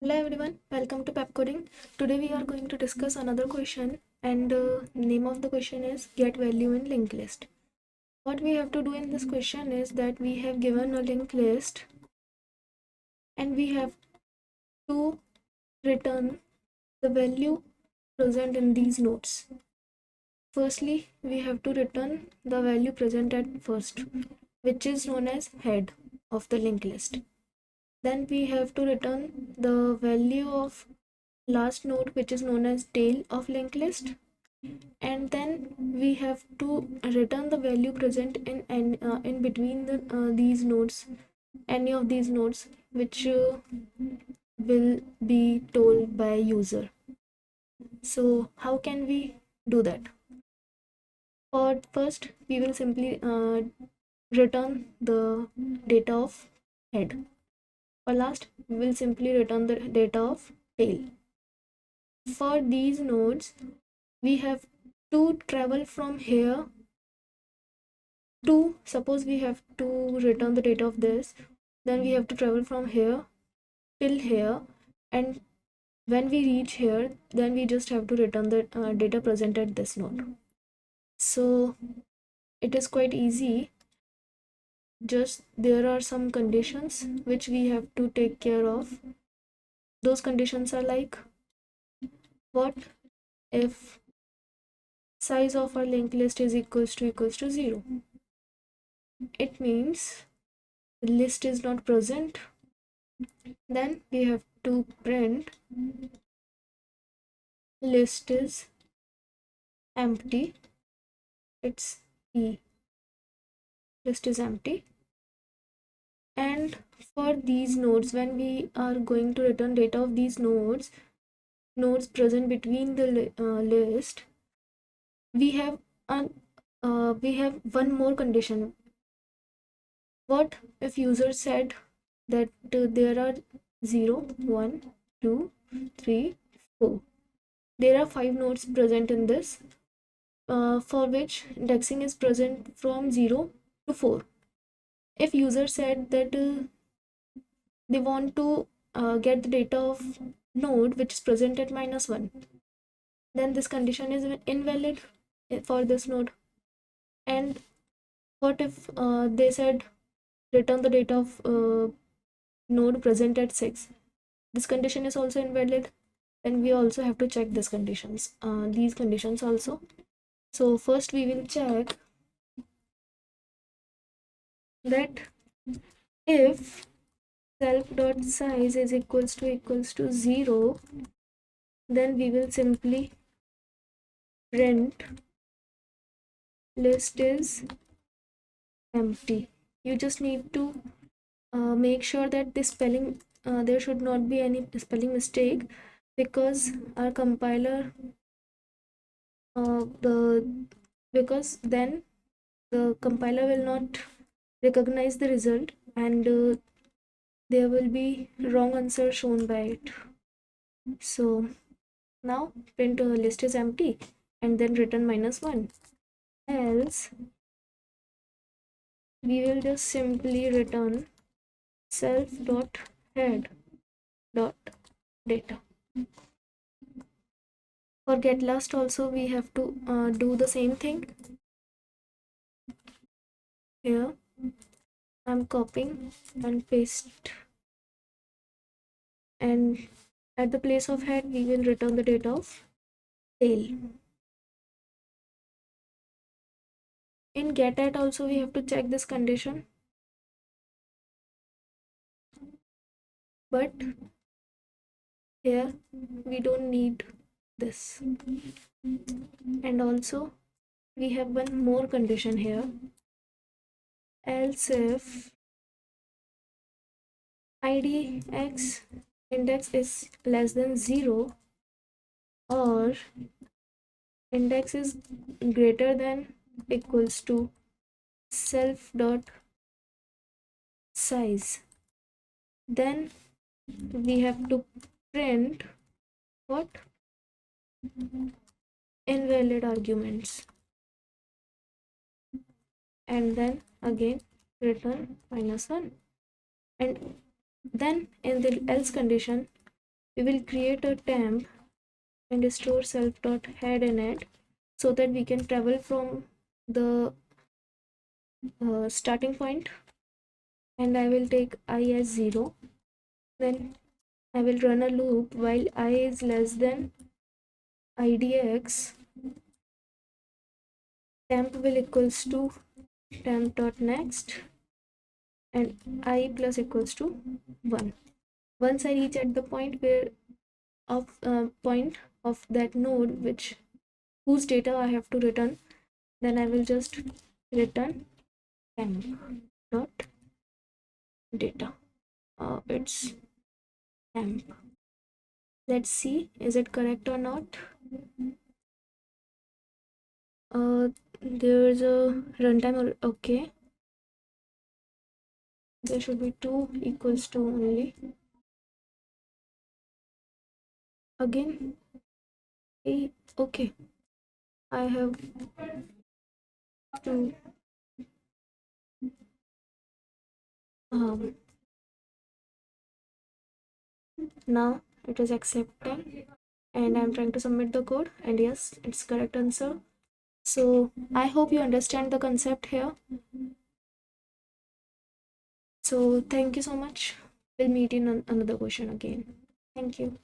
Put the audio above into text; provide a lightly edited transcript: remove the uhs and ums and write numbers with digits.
Hello everyone, welcome to Pepcoding. Today we are going to discuss another question, and name of the question is get value in linked list. What we have to do in this question is that we have given a linked list and we have to return the value present in these nodes. Firstly, we have to return the value present at first, which is known as head of the linked list. Then we have to return the value of last node, which is known as tail of linked list, and then we have to return the value present in between these nodes, any of these nodes, which will be told by user. So how can we do that? For first, we will simply return the data of head. For last, we will simply return the data of tail. For these nodes, we have to travel from here to, suppose we have to return the data of this, then we have to travel from here till here, and when we reach here, then we just have to return the data present at this node. So it is quite easy, just there are some conditions which we have to take care of. Those conditions are like, what if size of our linked list is equals to 0? It means the list is not present. Then we have to print list is empty. It's E, list is empty. And for these nodes, when we are going to return data of these nodes present between the list, we have one more condition. What if user said that there are 0, 1, 2, 3, 4. There are 5 nodes present in this, for which indexing is present from 0 to 4. If user said that they want to get the data of node which is present at -1, then this condition is invalid for this node. And what if they said return the data of node present at 6? This condition is also invalid, and we also have to check these conditions also. So first we will check that if self.size is equals to 0, then we will simply print list is empty. You just need to make sure that this spelling there should not be any spelling mistake, because our compiler because then the compiler will not recognize the result, and there will be wrong answer shown by it. So now print list is empty and then return -1. Else we will just simply return self.head.data. For get last also we have to do the same thing. Here I'm copying and paste, and at the place of head we will return the data of tail. In get at also we have to check this condition, but here we don't need this. And also we have one more condition here. Else if idx index is less than 0 or index is greater than equals to self.size, then we have to print what? Invalid arguments, and then again return -1. And then in the else condition we will create a temp and store self.head in it, so that we can travel from the starting point, and I will take I as 0. Then I will run a loop while I is less than idx. Temp will equals to temp.next and I plus equals to 1. Once I reach at the point where point of that node whose data I have to return, then I will just return temp dot data. It's temp. Let's see, is it correct or not? There's a runtime. Okay, there should be 2 equals to only. Again, okay, I have to now it is accepting, and I'm trying to submit the code, and yes, it's correct answer. So I hope you understand the concept here. So thank you so much. We'll meet in another question again. Thank you.